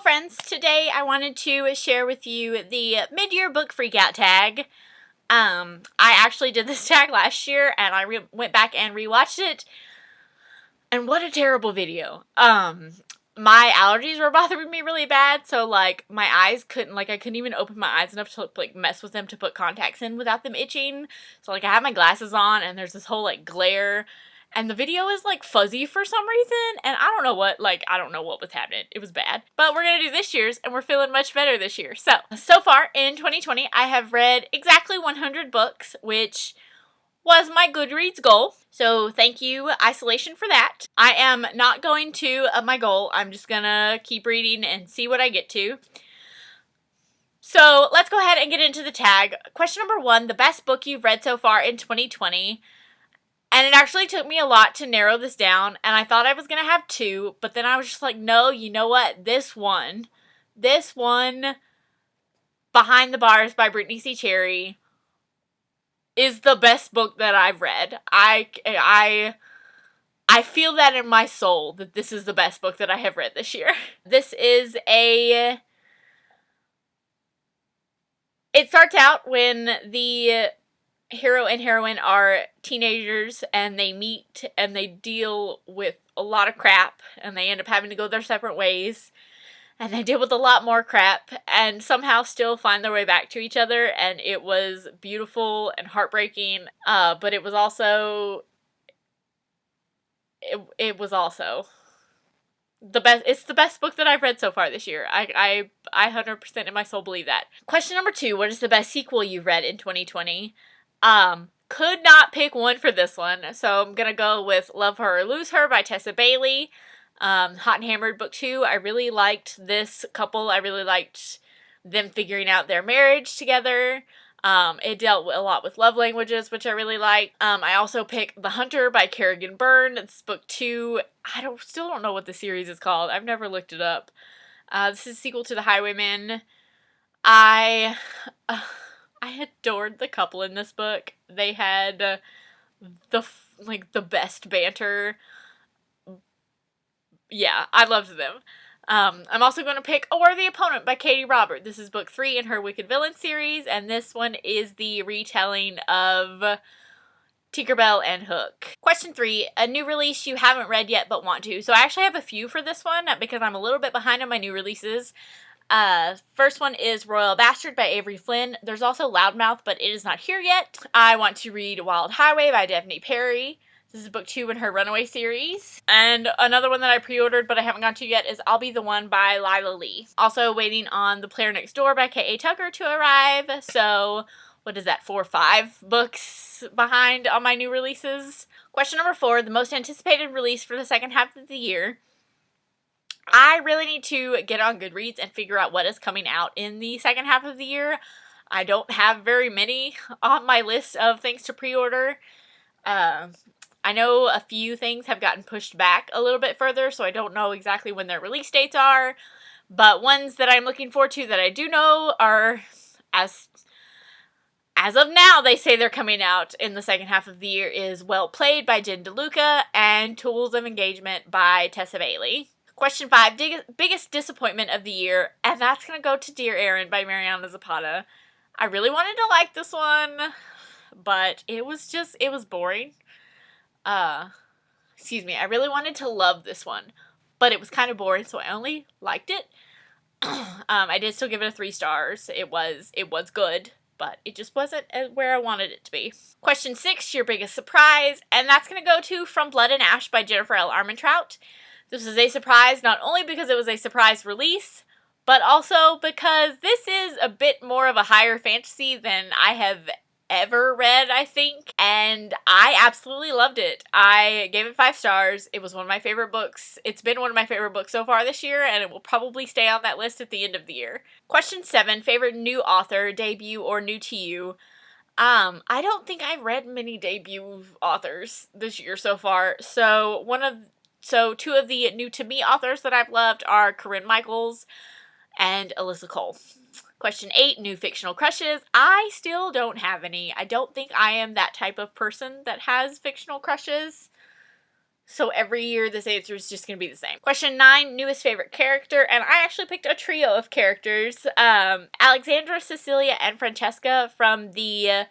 friends, today I wanted to share with you the mid-year book freakout tag. I actually did this tag last year and I went back and rewatched it, and what a terrible video. My allergies were bothering me really bad, so like my eyes couldn't, I couldn't even open my eyes enough to like mess with them to put contacts in without them itching. So like I have my glasses on and there's this whole like glare. And the video is like fuzzy for some reason, and I don't know what was happening. It was bad. But we're gonna do this year's, and we're feeling much better this year. So far in 2020, I have read exactly 100 books, which was my Goodreads goal. So thank you, Isolation, for that. I am not going to up my goal. I'm just gonna keep reading and see what I get to. So let's go ahead and get into the tag. Question number 1, the best book you've read so far in 2020. And it actually took me a lot to narrow this down, and I thought I was going to have 2, but then I was just like, no, you know what? This one, Behind the Bars by Brittany C. Cherry, is the best book that I've read. I feel that in my soul, that this is the best book that I have read this year. It starts out when the hero and heroine are teenagers and they meet and they deal with a lot of crap and they end up having to go their separate ways and they deal with a lot more crap and somehow still find their way back to each other, and it was beautiful and heartbreaking, but it was also the best. It's the best book that I've read so far this year. I 100% in my soul believe that. Question number 2, what is the best sequel you've read in 2020? Could not pick one for this one, so I'm gonna go with Love Her or Lose Her by Tessa Bailey. Hot and Hammered book 2, I really liked this couple. I really liked them figuring out their marriage together. It dealt a lot with love languages, which I really like. I also picked The Hunter by Kerrigan Byrne. It's book 2. Still don't know what the series is called. I've never looked it up. This is a sequel to The Highwaymen. I adored the couple in this book. They had the best banter. Yeah, I loved them. I'm also going to pick A Worthy Opponent by Katie Robert. This is book 3 in her Wicked Villain series, and this one is the retelling of Tinkerbell and Hook. Question 3, a new release you haven't read yet but want to. So I actually have a few for this one because I'm a little bit behind on my new releases. First one is Royal Bastard by Avery Flynn. There's also Loudmouth, but it is not here yet. I want to read Wild Highway by Daphne Perry. This is book 2 in her Runaway series. And another one that I pre-ordered but I haven't gone to yet is I'll Be the One by Lila Lee. Also waiting on The Player Next Door by K.A. Tucker to arrive. So what is that, 4 or 5 books behind on my new releases? Question number 4, the most anticipated release for the second half of the year. I really need to get on Goodreads and figure out what is coming out in the second half of the year. I don't have very many on my list of things to pre-order. I know a few things have gotten pushed back a little bit further, so I don't know exactly when their release dates are. But ones that I'm looking forward to that I do know are, as of now, they say they're coming out in the second half of the year, is Well Played by Jen DeLuca and Tools of Engagement by Tessa Bailey. Question 5, biggest disappointment of the year, and that's going to go to Dear Erin by Mariana Zapata. I really wanted to like this one, but it was boring. I really wanted to love this one, but it was kind of boring, so I only liked it. I did still give it a 3 stars. It was good, but it just wasn't where I wanted it to be. Question 6, your biggest surprise, and that's going to go to From Blood and Ash by Jennifer L. Armentrout. This is a surprise not only because it was a surprise release, but also because this is a bit more of a higher fantasy than I have ever read, I think, and I absolutely loved it. I gave it 5 stars. It was one of my favorite books. It's been one of my favorite books so far this year, and it will probably stay on that list at the end of the year. Question 7, favorite new author, debut, or new to you. I don't think I've read many debut authors this year so far, so 2 of the new to me authors that I've loved are Corinne Michaels and Alyssa Cole. Question 8, new fictional crushes. I still don't have any. I don't think I am that type of person that has fictional crushes. So every year this answer is just going to be the same. Question 9, newest favorite character. And I actually picked a trio of characters. Alexandra, Cecilia, and Francesca from the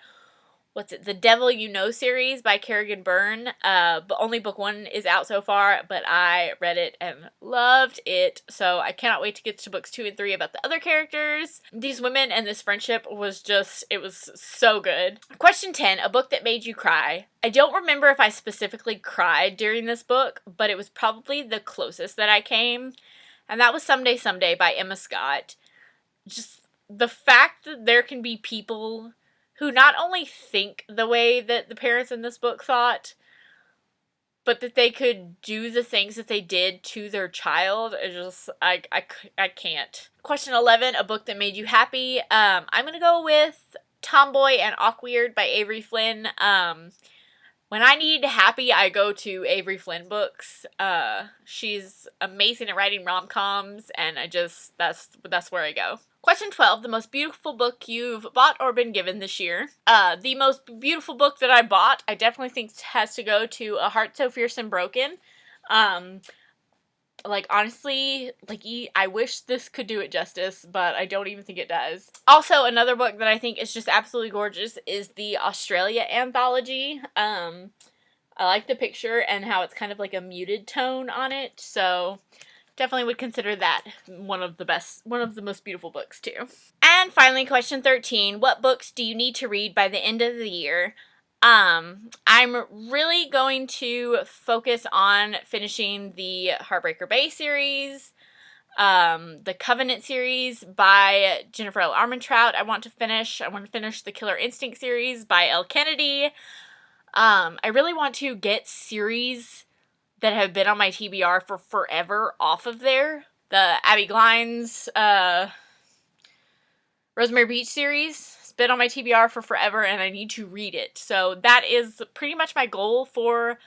The Devil You Know series by Kerrigan Byrne. But only book 1 is out so far, but I read it and loved it. So I cannot wait to get to books 2 and 3 about the other characters. These women and this friendship was just, it was so good. Question 10, a book that made you cry. I don't remember if I specifically cried during this book, but it was probably the closest that I came. And that was Someday Someday by Emma Scott. Just the fact that there can be people who not only think the way that the parents in this book thought, but that they could do the things that they did to their child, is just, I can't. Question 11, a book that made you happy. I'm going to go with Tomboy and Awkward by Avery Flynn. When I need happy, I go to Avery Flynn books. She's amazing at writing rom-coms, and that's where I go. Question 12, the most beautiful book you've bought or been given this year. The most beautiful book that I bought, I definitely think has to go to A Heart So Fierce and Broken. Honestly, I wish this could do it justice, but I don't even think it does. Also, another book that I think is just absolutely gorgeous is the Australia anthology. I like the picture and how it's kind of like a muted tone on it, so definitely would consider that one of the most beautiful books too. And finally, question 13, what books do you need to read by the end of the year? I'm really going to focus on finishing the Heartbreaker Bay series, the Covenant series by Jennifer L. Armentrout. I want to finish the Killer Instinct series by Elle Kennedy. I really want to get series that have been on my TBR for forever off of there. The Abby Glines, Rosemary Beach series has been on my TBR for forever, and I need to read it. So that is pretty much my goal for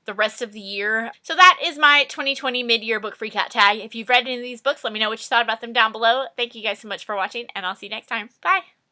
the rest of the year. So that is my 2020 mid-year book Freakout tag. If you've read any of these books, let me know what you thought about them down below. Thank you guys so much for watching, and I'll see you next time. Bye!